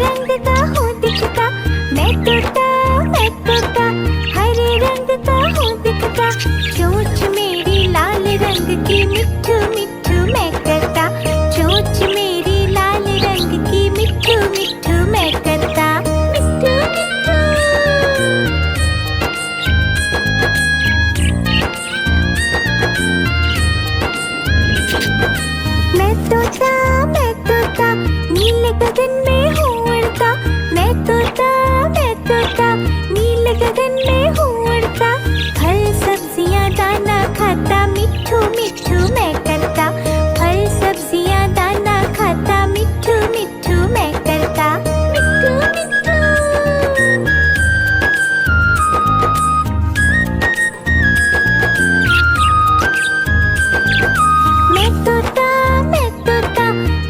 रंग का हूँ दिखता, मैं तोता मैं तोता, हरे रंग का हूँ दिखता। चोंच मेरी लाल रंग की, मिट्ठू मिट्ठू मैं करता। चोंच मेरी लाल रंग की, मिट्ठू मिट्ठू मैं करता। मिट्ठू मिट्ठू। मैं तोता नीले गगन में हूँ उड़ता। मैं तोता नीले गगन में हूँ उड़ता। फल सब्जियाँ दाना खाता, मिट्ठू मिट्ठू मैं करता। फल सब्जियाँ दाना खाता, मिट्ठू मिट्ठू मैं करता। मिट्ठू मिट्ठू। मैं तोता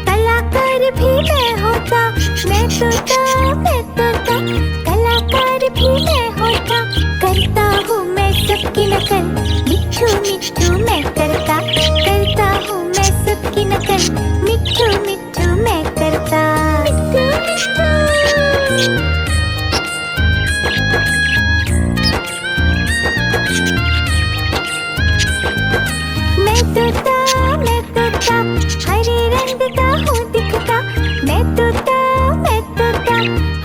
कलाकार भी मैं होता। मैं तोता कलाकार भी मैं होता। करता हूँ मैं सबकी नकल, मिट्ठू मिट्ठू मैं करता। करता हूँ मैं सबकी नकल, मिट्ठू मिट्ठू मैं करता। मिट्ठू मिट्ठू। मैं तोता हरे रंग का हूँ दिखता। मैं तोता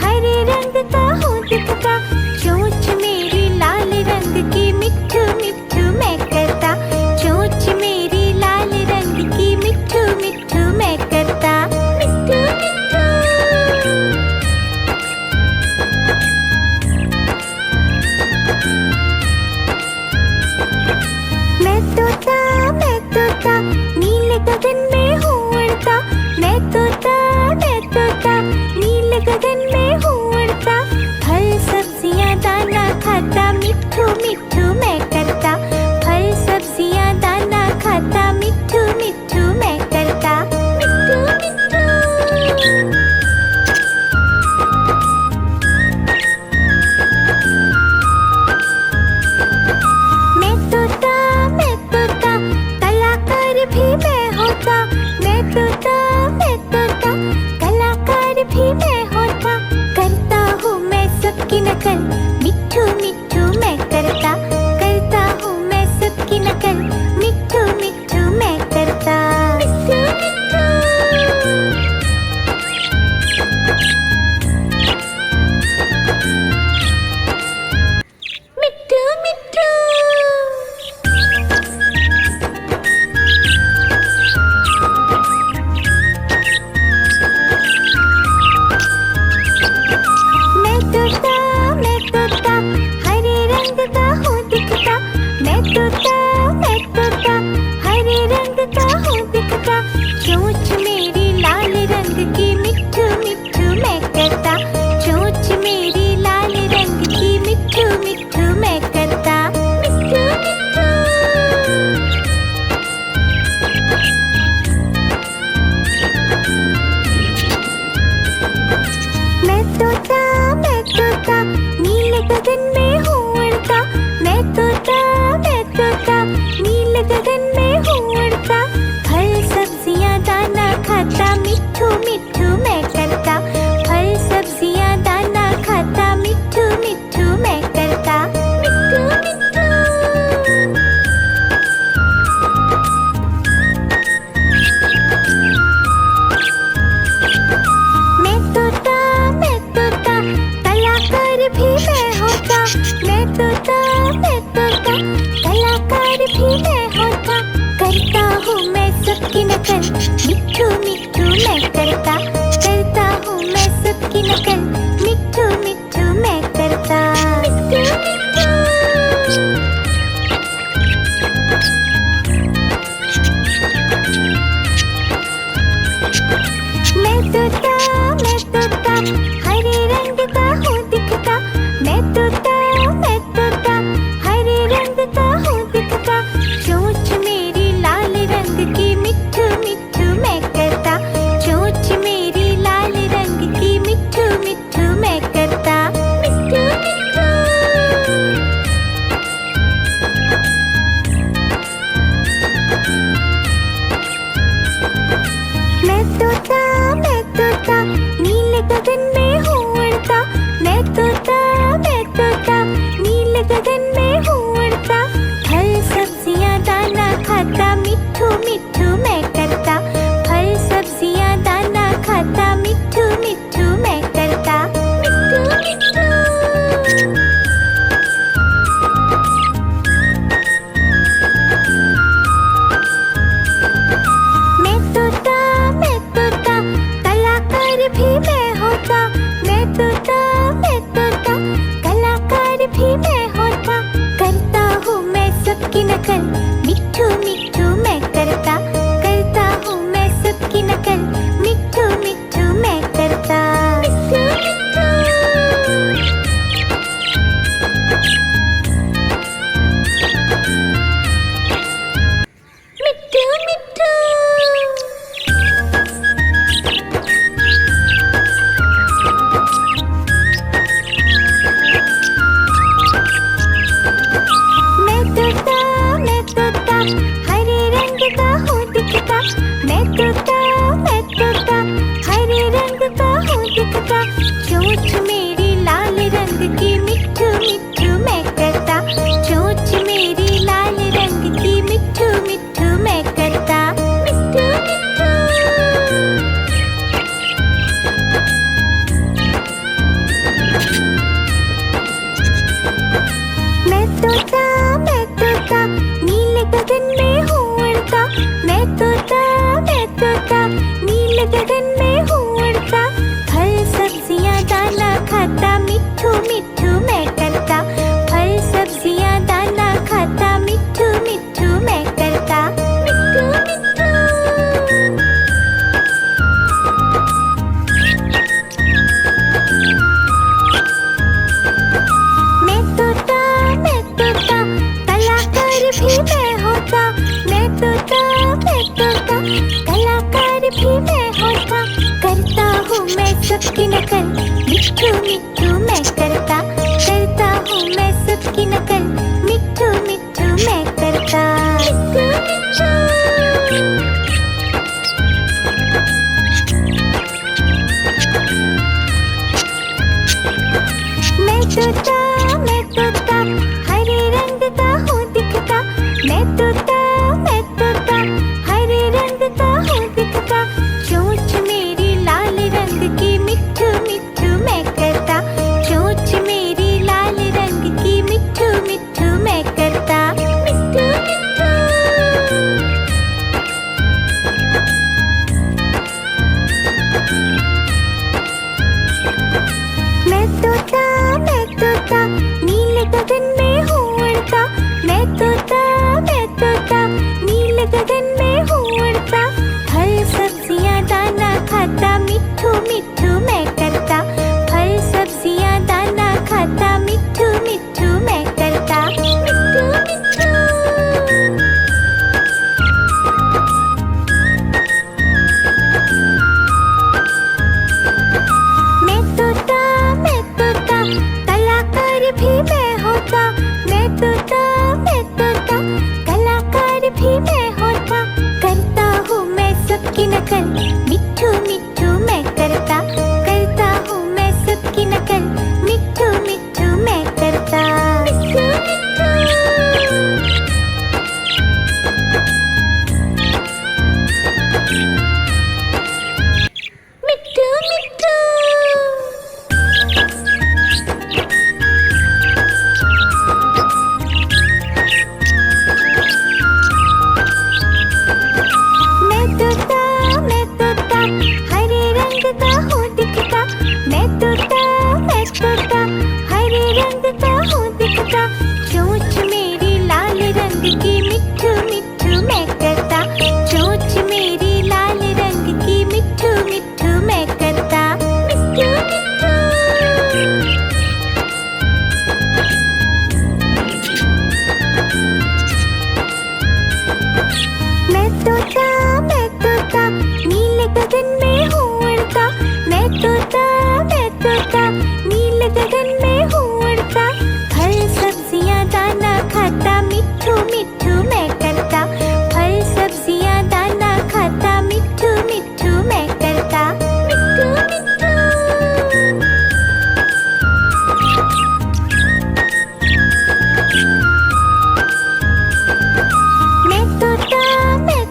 हरे रंग का हूँ दिखता। चोंच मेरी लाल रंग की, मिट्ठू मिट्ठू मैं करता। चोंच मेरी लाल रंग की, मिट्ठू मिट्ठू मैं करता। मिट्ठू मिट्ठू। मैं तोता नीले गगन में हूँ उड़ता। मैं तोता नीले गगन में हूँ उड़ता। फल सब्जियाँ दाना खाता, मिट्ठू मिट्ठू मैं करता। फल सब्जियाँ दाना खाता, मिट्ठू मिट्ठू मैं करता। मिट्ठू मिट्ठू। मैं तोता कलाकार भी मैं होता। मैं तोता कलाकार भी मैं होता। करता हूँ मैं सबकी नकल, मिट्ठू मिट्ठू मैं करता। करता हूँ मैं सबकी नकल, मिट्ठू मिट्ठू मैं करता। मिट्ठू मिट्ठू। मिट्ठू मिट्ठू। मैं तोता हरे रंग का हूँ दिखता। मैं तोता हरे रंग का हूँ दिखता। चोंच मेरी लाल रंग की, मिट्ठू मिट्ठू मैं करता। चोंच मेरी लाल रंग की, मिट्ठू मिट्ठू मैं करता। मिट्ठू मिट्ठू। मैं तोता नीले गगन में हूँ उड़ता। मैं तोता नीले गगन में हूँ उड़ता। फल सब्जियाँ दाना खाता, मिट्ठू मिट्ठू मैं करता। फल सब्जियाँ दाना खाता, मिट्ठू मिट्ठू मैं करता। मिट्ठू मिट्ठू। मैं तोता कलाकार भी मैं होता। मैं तोता कलाकार भी मैं होता। करता हूँ मैं सबकी नकल, मिट्ठू मिट्ठू मैं करता। करता हूँ मैं सबकी नकल, मिट्ठू मिट्ठू मैं करता। मिट्ठू मिट्ठू। मैं तोता हरे रंग का हूँ दिखता। मैं तोता हरे रंग का हूँ दिखता। चोंच मेरी लाल रंग की, मिट्ठू मिट्ठू मैं करता। चोंच मेरी लाल रंग की, मिट्ठू मिट्ठू तोता, मैं तोता, मैं तोता, कलाकार भी मैं होता। करता हूँ मैं सबकी नकल, मिट्ठू मिट्ठू मैं करता। करता हूँ मैं सबकी नकल, मिट्ठू मिट्ठू मैं करता। मिट्ठू मिट्ठू, मिट्ठू मिट्ठू। मैं तोता, हरे रंग का हूँ दिखता। मैं तोता, हरे रंग का हूँ दिखता। चोंच मेरी लाल रंग की, मिट्ठू मिट्ठू मैं करता। चोंच मेरी लाल रंग की, मिट्ठू मिट्ठू मैं करता। मिट्ठू मिट्ठू। मैं तोता, नीले गगन में हूँ उड़ता। मैं तोता, नीले गगन में हूँ उड़ता। फल सब्जियाँ दाना खाता, मिट्ठू मिट्ठू मैं करता। फल सब्जियाँ दाना खाता, मिट्ठू मिट्ठू मैं करता। मिट्ठू मिट्ठू। मैं तोता, कलाकार भी मैं होता। मैं तोता, कलाकार भी मैं होता। करता हूँ मैं सबकी नकल, मिट्ठू मिट्ठू मैं करता। करता हूँ मैं सबकी नकल, मिट्ठू मिट्ठू मैं करता। मिट्ठू मिट्ठू। मैं तोता, हरे रंग का हूँ दिखता। मैं तोता, हरे रंग का हूँ दिखता। चोंच मेरी लाल रंग की, मिट्ठू मिट्ठू मैं करता। चोंच मेरी लाल रंग की, मिट्ठू मिट्ठू मैं करता। मिट्ठू मिट्ठू। मैं तोता, नीले गगन में हूँ उड़ता। मैं तोता, नीले गगन में हूँ उड़ता। फल सब्जियाँ दाना खाता, मिट्ठू मिट्ठू मैं करता। फल सब्जियाँ दाना खाता, मिट्ठू मिट्ठू मैं करता। मिट्ठू मिट्ठू। मैं तोता, कलाकार भी मैं होता। मैं तोता, कलाकार भी मैं होता। करता हूँ मैं सबकी नकल, मिट्ठू मिट्ठू मैं करता। करता हूँ मैं सबकी नकल, मिट्ठू मिट्ठू मैं करता। मिट्ठू मिट्ठू। मिट्ठू मिट्ठू। मैं तोता, हरे रंग का हूँ दिखता। मैं तोता, हरे रंग का हूँ दिखता। चोंच मेरी लाल रंग की, मिट्ठू मिट्ठू मैं करता। चोंच मेरी लाल रंग की, मिट्ठू मिट्ठू मैं करता। मिट्ठू मिट्ठू। मैं तोता, नीले गगन में हूँ उड़ता। मैं तोता, नीले गगन में हूँ उड़ता। फल सब्जियाँ दाना खाता, मिट्ठू मिट्ठू मैं करता। फल सब्जियाँ दाना खाता, मिट्ठू मिट्ठू मैं करता। मिट्ठू मिट्ठू। मैं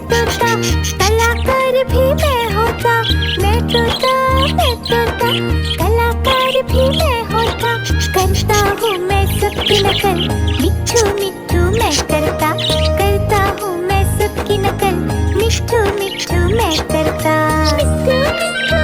तोता, कलाकार भी मैं होता। मैं तोता, कलाकार भी मैं होता। करता हूँ मैं सबकी नकल, मिट्ठू मिट्ठू मैं करता। करता हूँ मैं सबकी नकल, मिट्ठू मिट्ठू मैं करता। मिट्ठू मिट्ठू।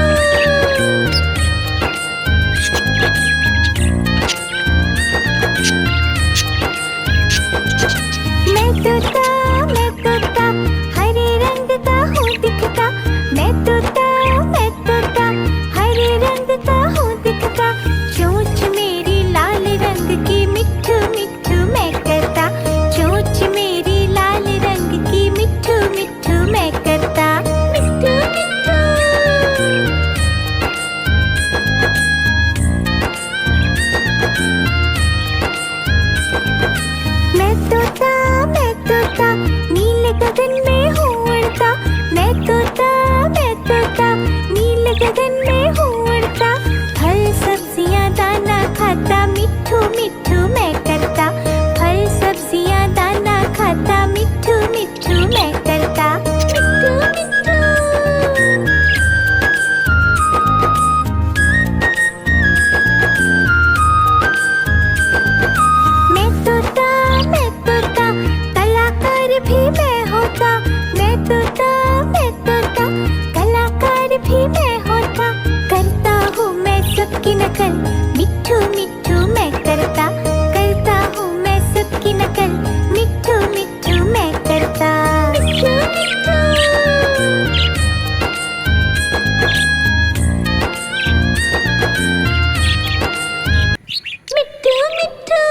नकल, मिट्ठू मिट्ठू मैं करता, करता हूँ मैं सबकी नकल, मिट्ठू मिट्ठू मैं करता। मिट्ठू मिट्ठू मिट्ठू मिट्ठू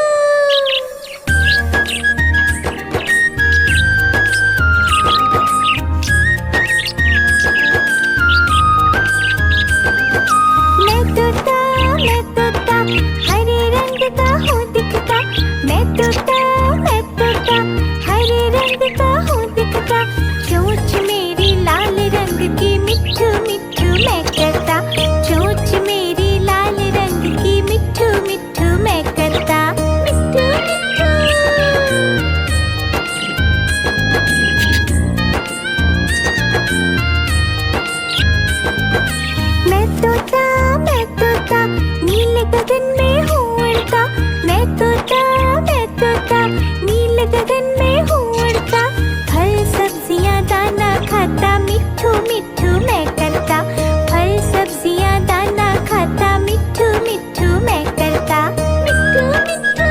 मैं तोता हरे रंग का हूँ दिखता, मैं तोता हरे रंग का हूँ दिखता, चोंच मेरी लाल रंग की, मिट्ठू मिट्ठू मैं करता, चोंच मेरी लाल रंग की, मिट्ठू मिट्ठू मैं करता। मिट्ठू मिट्ठू मैं तोता नीले गगन में हूँ उड़ता, मैं तोता नीले गगन में हूँ उड़ता, फल सब्जियाँ दाना खाता, मिट्ठू मिट्ठू मैं करता, फल सब्जियाँ दाना खाता, मिट्ठू मिट्ठू मैं करता। मिट्ठू मिट्ठू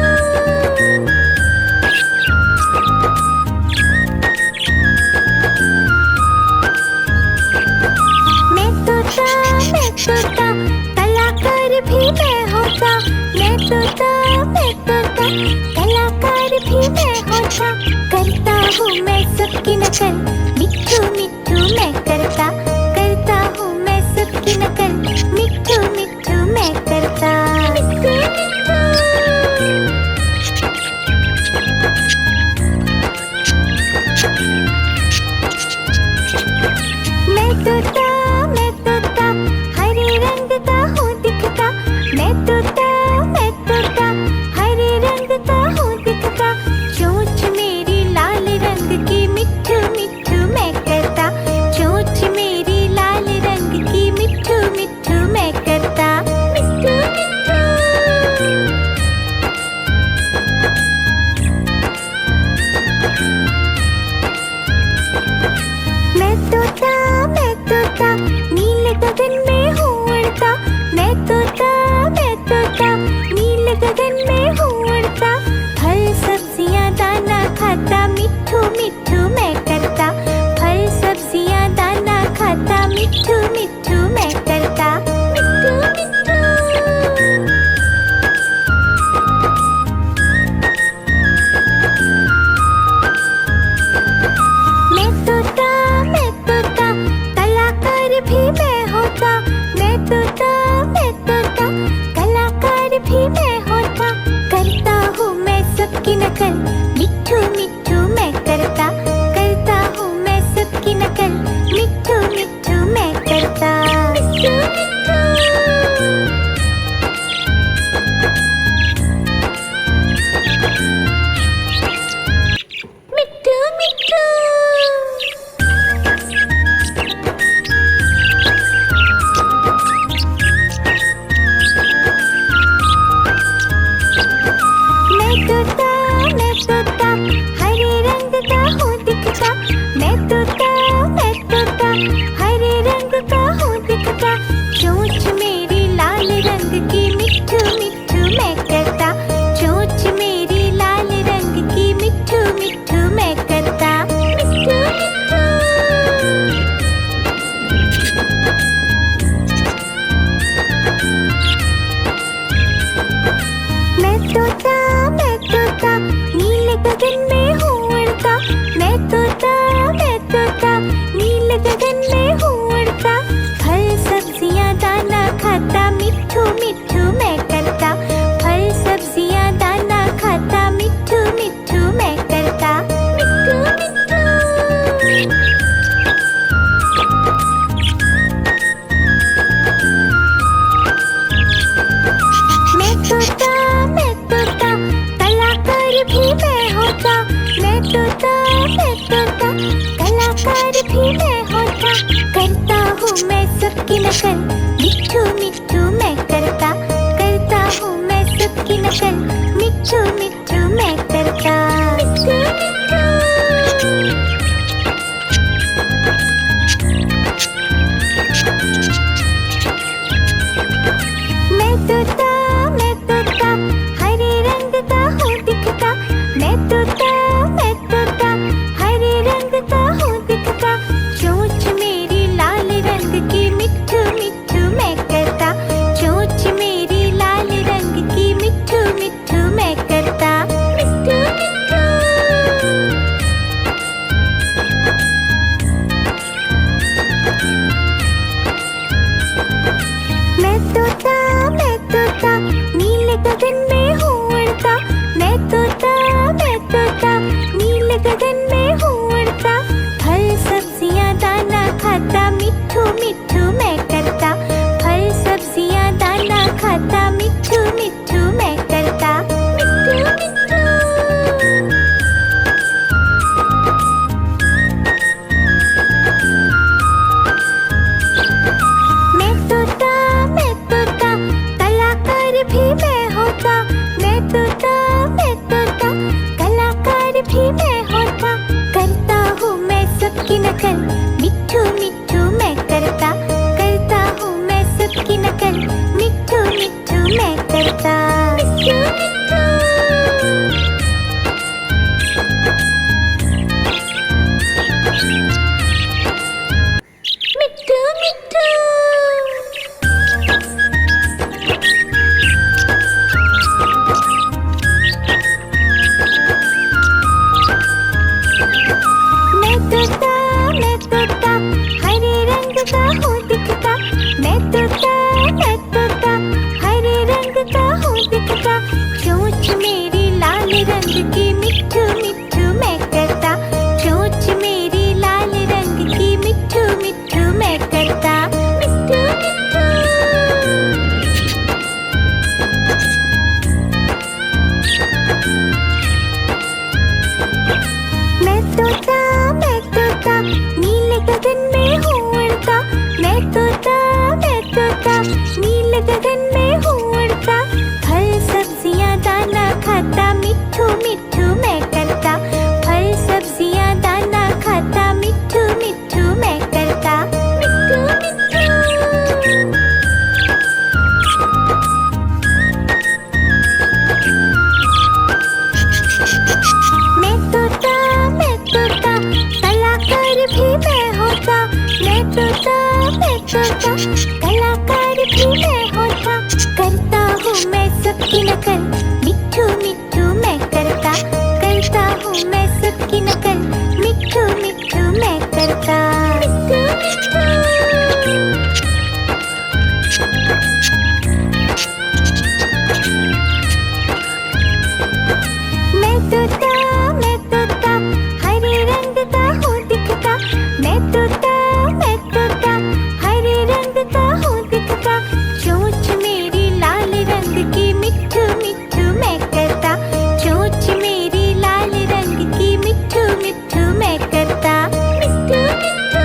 मैं तोता कलाकार भी मैं होता, मैं तोता कलाकार भी मैं होता, करता हूँ मैं सबकी नकल, मिट्ठू मिट्ठू मैं करता, करता हूँ मैं सबकी नकल, मिट्ठू मिट्ठू मैं करता। मिट्ठू मिट्ठू मैं तोता हरे रंग का हूँ दिखता, मैं तोता हरे रंग का हूँ दिखता, चोंच मेरी लाल रंग की, मिट्ठू मिट्ठू मैं करता, चोंच मेरी लाल रंग की, मिट्ठू मिट्ठू मैं करता। मिट्ठू मिट्ठू मैं तोता नीले गगन में हूँ उड़ता, मैं तोता नीले गगन में हूँ उड़ता, फल सब्जियाँ दाना खाता, मिट्ठू मिट्ठू मैं करता, फल सब्जियाँ दाना खाता, मिट्ठू मिट्ठू मैं करता। मिट्ठू मिट्ठू मैं तोता कलाकार भी मैं होता, मैं तोता कलाकार भी मैं होता, करता हूँ मैं सबकी नकल, मिट्ठू मिट्ठू मैं करता, करता हूँ मैं सबकी नकल, मिट्ठू मिट्ठू मैं करता। मिट्ठू मिट्ठू मिट्ठू मिट्ठू मैं तोता हरे रंग का हूँ दिखता, मैं तोता हरे रंग का हूँ दिखता, चोंच मेरी लाल रंग की, मिट्ठू मिट्ठू मैं करता, चोंच मेरी लाल रंग की, मिट्ठू मिट्ठू मैं करता। मिट्ठू मिट्ठू मैं तोता नीले गगन में हूँ उड़ता, मैं तोता नीले गगन में हूँ उड़ता, फल सब्जियाँ दाना खाता, मिट्ठू मिट्ठू मैं करता, फल सब्जियाँ दाना खाता, मिट्ठू मिट्ठू मैं करता। मिट्ठू मिट्ठू मैं तोता कलाकार भी मैं होता, मैं तोता कलाकार भी मैं होता, करता हूँ मैं सबकी नकल, मिट्ठू मिट्ठू मैं करता, करता हूँ मैं सबकी नकल, मिट्ठू मिट्ठू मैं करता। मिट्ठू मिट्ठू मैं मिट्ठू मिट्ठू मैं करता। मिट्ठू मिट्ठू मिट्ठू मैं तोता हरे रंग का हूँ दिखता। मैं तोता हरे रंग का हूँ दिखता। चोंच मेरी लाल रंग की मिट्ठू मिट्ठू मैं करता। चोंच मेरी लाल रंग की मिट्ठू मिट्ठू मैं करता। मिट्ठू मिट्ठू मैं तोता नीले गगन में हूँ उड़ता। मैं तोता नीले गगन में हूँ उड़ता। फल सब्जियाँ दाना खाता मिट्ठू मिट्ठू मैं करता। फल सब्जियाँ दाना खाता मिट्ठू मिट्ठू मैं करता। मिट्ठू मिट्ठू मैं तोता कलाकार भी मैं होता। मैं तोता कलाकार भी मैं होता। करता हूँ मैं सबकी नकल मिट्ठू मिट्ठू मैं करता। करता हूँ मैं सबकी नकल मिट्ठू मिट्ठू मैं करता। मिट्ठू मिट्ठू मैं तोता हरे रंग का हूँ दिखता। मैं तोता हरे रंग का हूँ दिखता। चोंच मेरी लाल रंग की मिट्ठू मिट्ठू मैं करता। चोंच मेरी लाल रंग की मिट्ठू मिट्ठू मैं करता। मिट्ठू मिट्ठू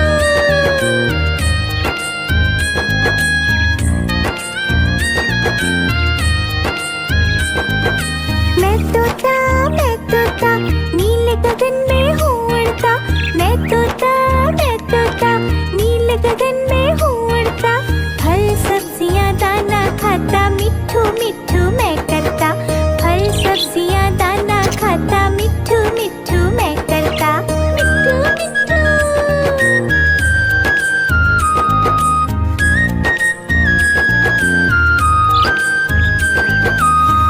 मैं तोता नीले गगन में हूँ उड़ता। मैं तोता नीले गगन में हूँ उड़ता। फल सब्जियाँ दाना खाता मिट्ठू मिट्ठू मैं करता। फल सब्जियाँ दाना खाता मिट्ठू मिट्ठू मैं करता। मिट्ठू मिट्ठू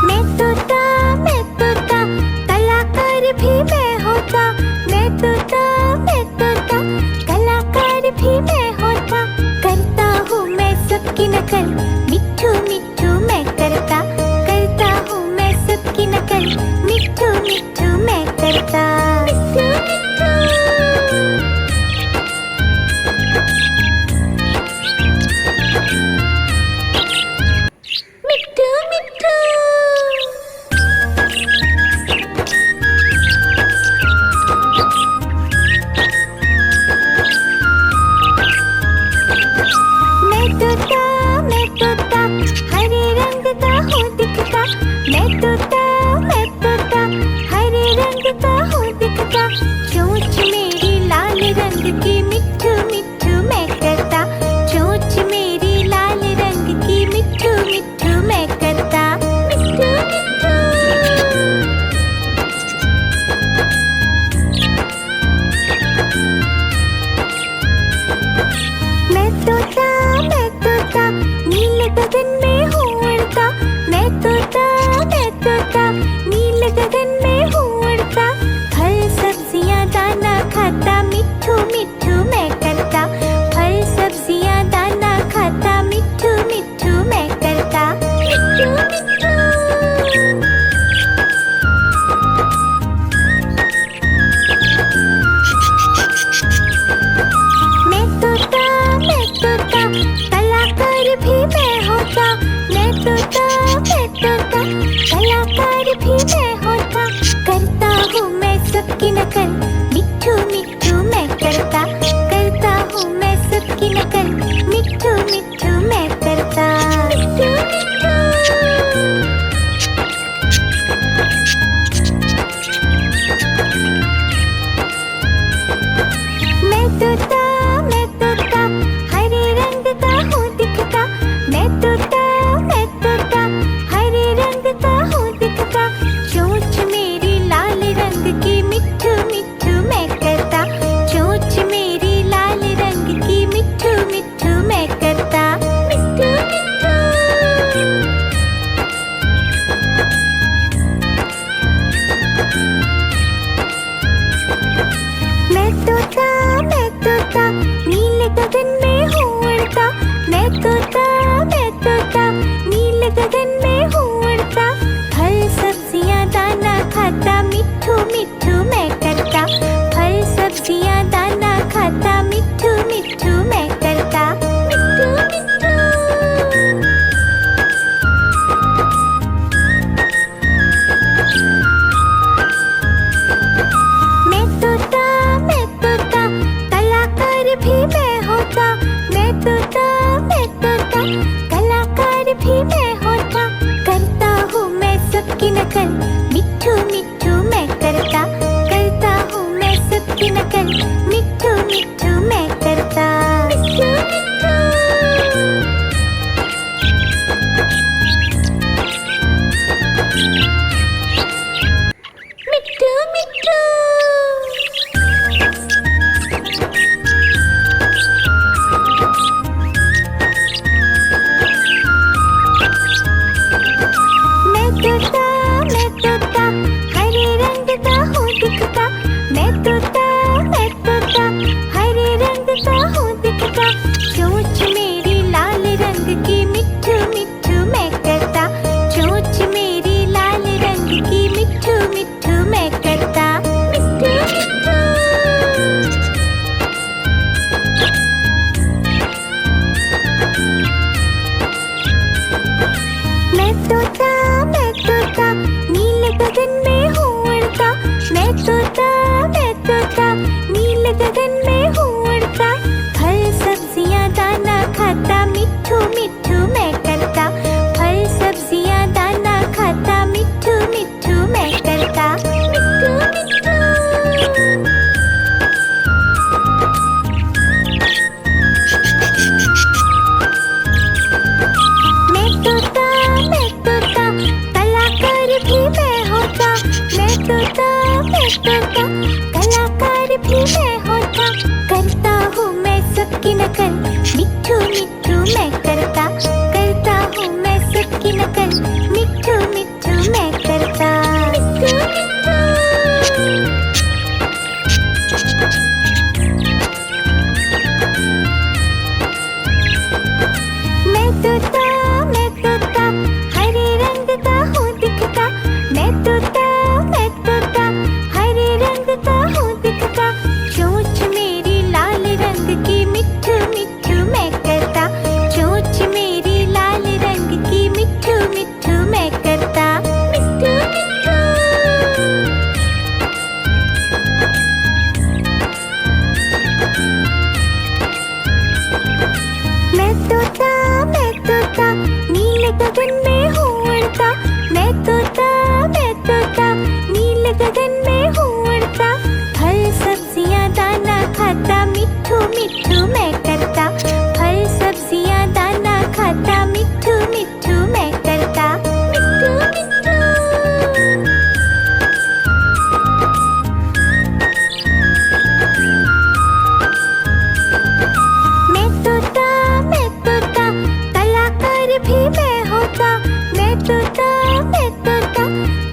मैं तोता कलाकार भी मैं होता। मैं तोता कलाकार भी मैं होता। करता हूँ मैं सबकी नकल मिट्ठू मिट्ठू मैं करता। करता हूँ मैं सबकी नकल, मिट्ठू मिट्ठू मैं करता। मिट्ठू मिट्ठू मैं तोता कलाकार भी मैं होता। मैं तोता कलाकार भी मैं होता। करता हूँ मैं सबकी नकल मिट्ठू मिट्ठू मैं करता। मिट्ठू मिट्ठू मिट्ठू मिट्ठू मैं तोता हरे रंग का हूँ दिखता। मैं तोता हरे रंग का हूँ दिखता। चोंच मेरी लाल रंग की मिट्ठू मिट्ठू मैं करता। चोंच मेरी लाल रंग की मिट्ठू मिट्ठू मैं करता। मिट्ठू मिट्ठू मैं तोता नीले गगन में हूँ उड़ता। मैं तोता नीले गगन में हूँ उड़ता। फल सब्जियाँ दाना खाता मिट्ठू मिट्ठू मैं करता। फल सब्जियाँ दाना खाता। खाता मिट्ठू मिट्ठू मैं करता। मिट्ठू मिट्ठू मैं तोता कलाकार भी मैं होता। मैं तोता कलाकार भी मैं होता। करता हूँ मैं सबकी नकल मिट्ठू मिट्ठू मैं करता। मिट्ठू मिट्ठू मैं तोता कलाकार भी मैं होता। मैं तोता कलाकार भी मैं होता। करता हूँ मैं सबकी नकल मिट्ठू मिट्ठू मैं करता। मिट्ठू मिट्ठू मैं तोता कलाकार भी मैं होता। मैं तोता कलाकार भी मैं होता। करता हूँ मैं सबकी नकल मिट्ठू मिट्ठू मैं करता। करता हूँ मैं सबकी नकल मिट्ठू मिट्ठू मैं करता। मिट्ठू मिट्ठू कलाकार भी मैं होता, करता हूँ मैं सबकी नकल, मिट्ठू मिट्ठू मैं करता हूँ मैं सबकी नकल, मिट्ठू मिट्ठू मैं करता। मिट्ठू मिट्ठू मैं तोता हरे रंग का हूँ दिखता, मैं तोता हरे रंग का हूँ दिखता, चोंच मेरी लाल रंग की, मिट्ठू मिट्ठू मैं करता, चोंच मेरी लाल रंग की, मिट्ठू मिट्ठू मैं करता। मिट्ठू मिट्ठू मैं तोता नीले गगन में हूँ उड़ता, मैं तोता नीले गगन में हूँ उड़ता, फल सब्जियाँ दाना खाता, मिट्ठू मिट्ठू मैं करता, फल सब्जियाँ दाना खाता, मिट्ठू मिट्ठू मैं करता। मिट्ठू मिट्ठू मैं तोता कलाकार भी मैं होता, मैं तोता कलाकार भी मैं होता, करता हूँ मैं सबकी नकल, मिट्ठू मिट्ठू मैं करता हूँ मैं सबकी नकल, मिट्ठू मिट्ठू मैं करता। मिट्ठू मिट्ठू मैं तोता हरे रंग का हूँ दिखता, मैं तोता हरे रंग का हूँ दिखता, चोंच मेरी लाल रंग की, मिट्ठू मिट्ठू मैं करता, चोंच मेरी लाल रंग की, मिट्ठू मिट्ठू मैं करता। मिट्ठू मिट्ठू मैं तोता नीले गगन में हूँ उड़ता, मैं तोता नीले गगन में हूँ उड़ता, फल सब्जियाँ दाना खाता, मिट्ठू मिट्ठू मैं करता, फल सब्जियाँ दाना खाता, मिट्ठू मिट्ठू मैं करता। मिट्ठू मिट्ठू मैं तोता कलाकार भी मैं होता, मैं तोता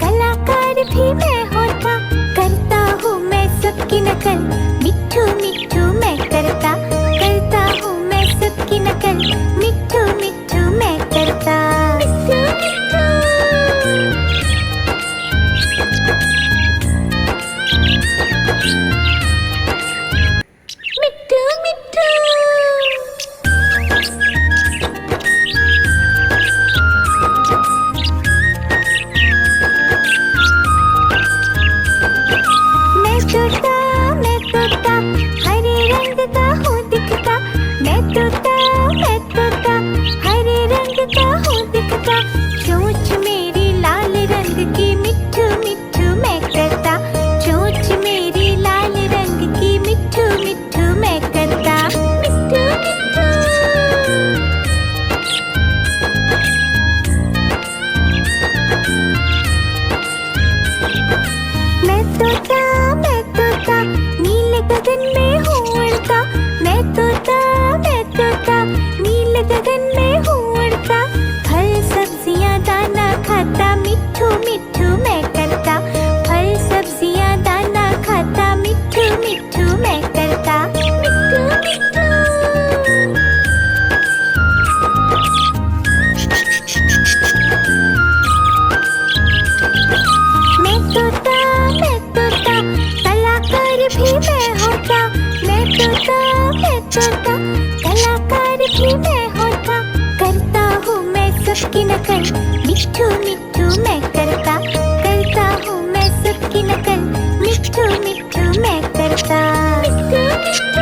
कलाकार भी मैं होता, करता हूँ मैं सबकी नकल, मिट्ठू मिट्ठू मैं करता हूँ मैं सबकी नकल, मिट्ठू मिट्ठू मैं करता। मिट्ठू मिट्ठू मिट्ठू मिट्ठू मैं तोता हरे रंग का हूँ दिखता, मैं तोता हरे रंग का हूँ दिखता, चोंच मेरी लाल रंग की, मिट्ठू मिट्ठू मैं करता, चोंच मेरी लाल रंग की, मिट्ठू मिट्ठू मैं करता। मिट्ठू मिट्ठू मैं तोता नीले गगन में हूँ उड़ता, मैं तोता नीले गगन में हूँ उड़ता, फल सब्जियाँ दाना खाता, मिट्ठू मिट्ठू मैं करता, फल सब्जियाँ दाना खाता, मिट्ठू मिट्ठू मैं करता। मिट्ठू मिट्ठू मैं तोता कलाकार भी मैं होता, मैं तोता कलाकार भी मैं होता, करता हूँ मैं सबकी नकल, मिट्ठू मिट्ठू मैं करता हूँ मैं सबकी नकल, मिट्ठू मिट्ठू मैं करता। मिट्ठू मिट्ठू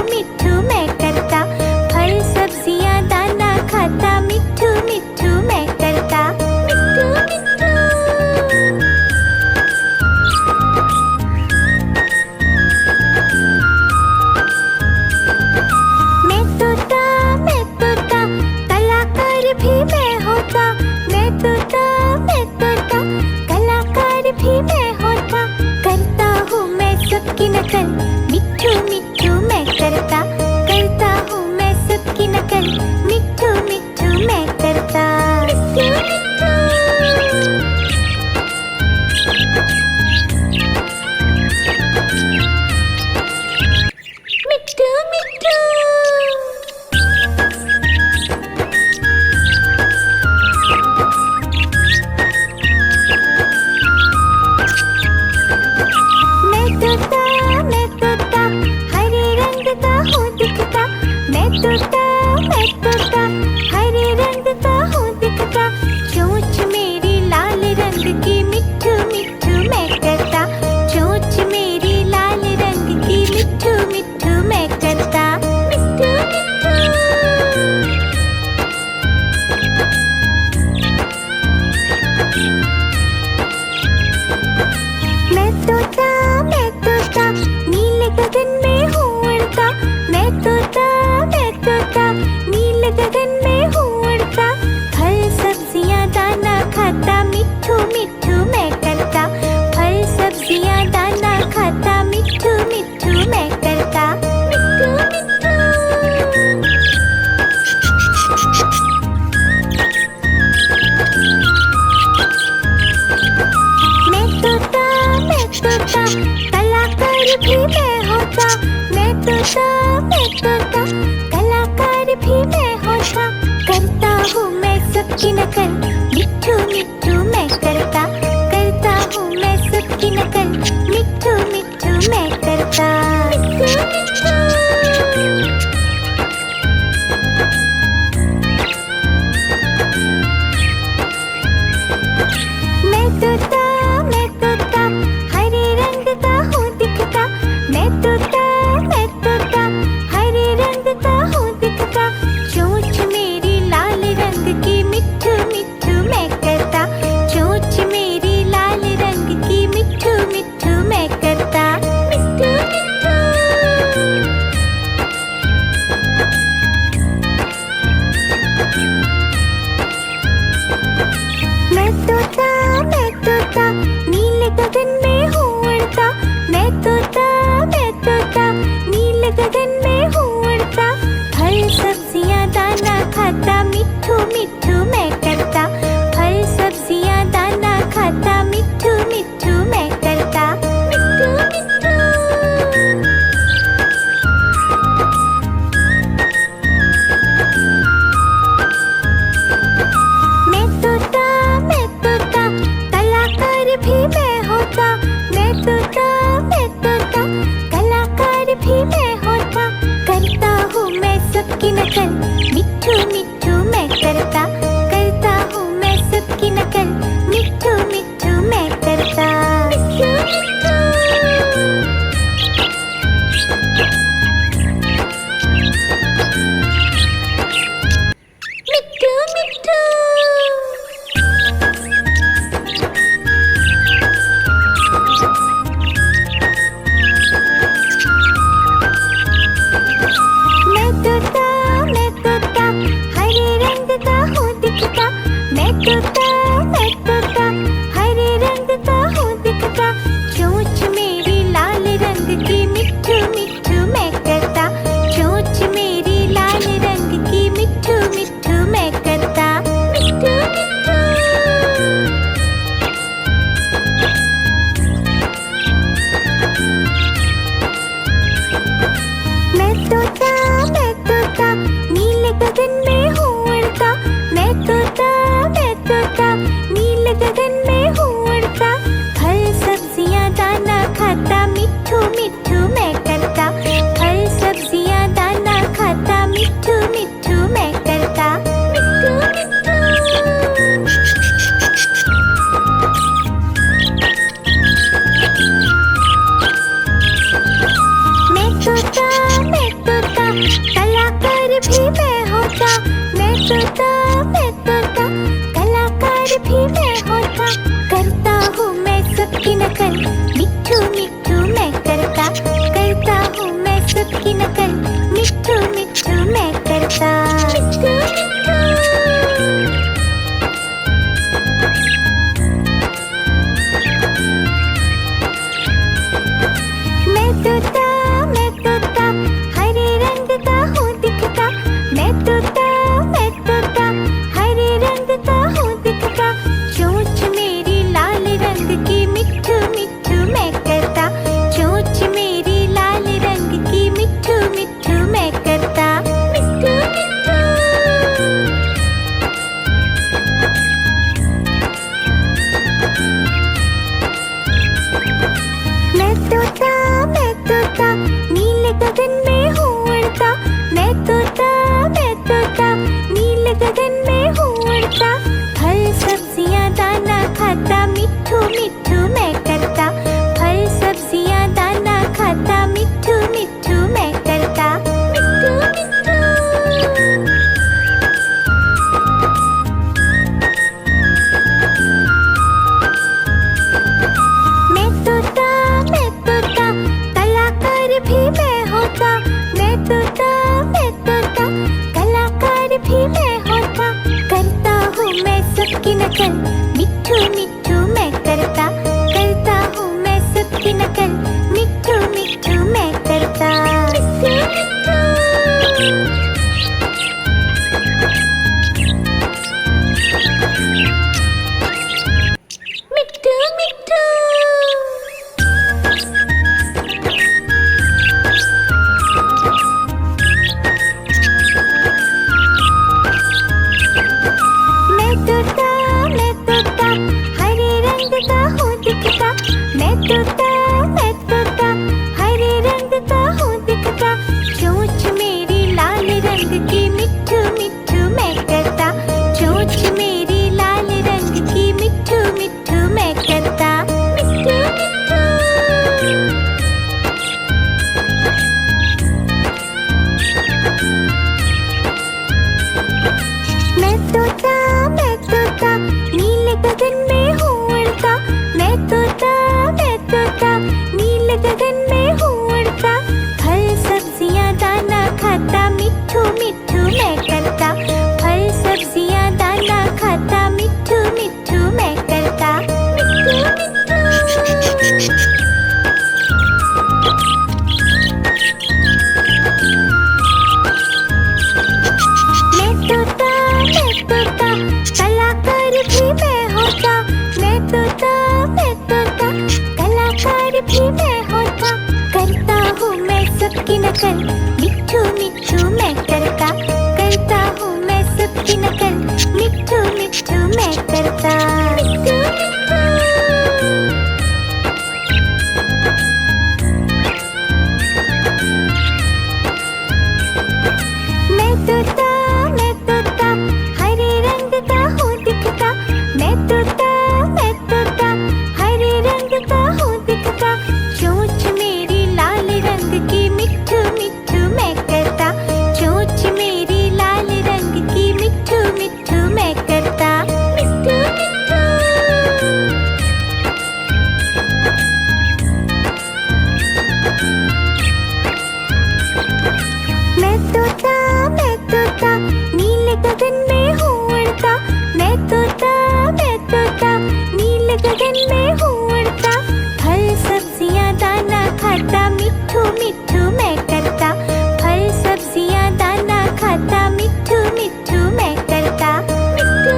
मिट्ठू मैं करता, फल सब्जियां दाना खाता, मिट्ठू मिट्ठू मैं करता, मिट्ठू मिट्ठू। मैं तोता कलाकार भी मैं होता, मैं तोता कलाकार भी मैं होता, करता हूँ मैं सबकी नकल, मिट्ठू मिट्ठू मैं करता, करता हूँ मैं सबकी नकल, मिट्ठू मिट्ठू मैं करता, मिट्ठू मिट्ठू। मिट्ठू मिट्ठू। मैं तोता हरे रंग का हूँ दिखता, मैं तोता हरे रंग का हूँ दिखता, चोंच मेरी लाल रंग की, मिट्ठू मिट्ठू मैं करता, चोंच मेरी लाल रंग की, मिट्ठू मिट्ठू मैं करता, मिट्ठू मिट्ठू। मैं तोता नीले गगन में हूँ उड़ता, मैं तोता नीले गगन में हूँ उड़ता, फल सब्जियां दाना खाता, मिट्ठू मिट्ठू मैं करता, फल सब्जियां दाना खाता, मिट्ठू मिट्ठू मैं करता, मिट्ठू मिट्ठू। मैं तोता कलाकार भी मैं होता, मैं तोता कलाकार भी मैं होता, करता हूँ मैं सबकी नकल, मिट्ठू मिट्ठू मैं करता, करता हूँ मैं सबकी नकल, मिट्ठू मिट्ठू मैं करता, मिट्ठू मिट्ठू। मैं तोता हरे रंग का हूँ दिखता, मैं तोता हरे रंग का हूँ दिखता, चोंच मेरी लाल रंग की, मिट्ठू मिट्ठू मैं करता, चोंच मेरी लाल रंग की, मिट्ठू मिट्ठू भी मैं होता, करता हूँ मैं सबकी नकल, मिट्ठू मिट्ठू मैं करता हूँ मैं सबकी नकल, मिट्ठू मिट्ठू मैं करता। मिट्ठू मैं तोता हरे रंग का हूँ दिखता, मैं तोता हरे रंग का हूँ दिखता, चोंच मेरी लाल रंग की, मिट्ठू मिट्ठू मैं करता, चोंच मेरी लाल रंग की, मिट्ठू मिट्ठू मैं करता। मिट्ठू मैं तोता नीले गगन में हूँ उड़ता, मैं तोता नीले गगन में हूँ उड़ता, फल सब्जियाँ दाना खाता, मिट्ठू मिट्ठू मैं करता, फल सब्जियाँ दाना खाता, मिट्ठू मिट्ठू मैं करता। मिट्ठू मैं तोता कलाकार भी मैं होता, मैं तोता कलाकार भी मैं होता, करता हूँ मैं सबकी नकल, मिट्ठू मिट्ठू मैं करता हूँ मैं सबकी नकल, मिट्ठू मिट्ठू मैं करता। मिट्ठू मिट्ठू मैं तोता हरे रंग का हूँ दिखता, मैं तोता हरे रंग का हूँ दिखता, चोंच मेरी लाल रंग की, मिट्ठू मिट्ठू मैं करता, चोंच मेरी लाल रंग की, मिट्ठू मिट्ठू मैं करता। मिट्ठू मैं तोता नीले गगन में हूँ उड़ता, मैं तोता नीले गगन में हूँ उड़ता, फल सब्जियाँ दाना खाता, मिट्ठू मिट्ठू मैं करता, फल सब्जियाँ दाना खाता, मिट्ठू मिट्ठू मैं करता। मैं तोता कलाकार भी मैं होता, मैं तोता कलाकार भी मैं होता, करता हूँ मैं सबकी नकल, मिट्ठू मिट्ठू मैं करता हूँ मैं सबकी नकल, मिट्ठू मिट्ठू मैं करता। मैं तोता हरे रंग का हूँ दिखता, मैं तोता हरे रंग का हूँ दिखता, चोंच मेरी लाल रंग की, मिट्ठू मिट्ठू मैं करता, चोंच मेरी लाल रंग की, मिट्ठू मिट्ठू मैं करता। मिट्ठू मैं तोता नीले गगन में हूँ उड़ता, मैं तोता नीले गगन में हूँ उड़ता, फल सब्जियाँ दाना खाता, मिट्ठू मिट्ठू मैं करता, फल सब्जियाँ दाना खाता, मिट्ठू मिट्ठू मैं करता। मिट्ठू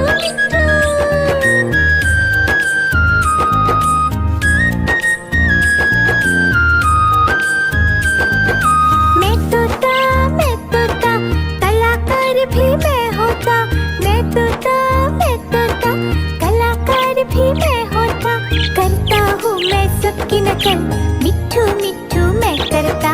मैं तोता कलाकार भी मैं होता, मैं तोता कलाकार भी मैं होता, करता हूँ मैं सबकी नकल, मिट्ठू मिट्ठू मैं करता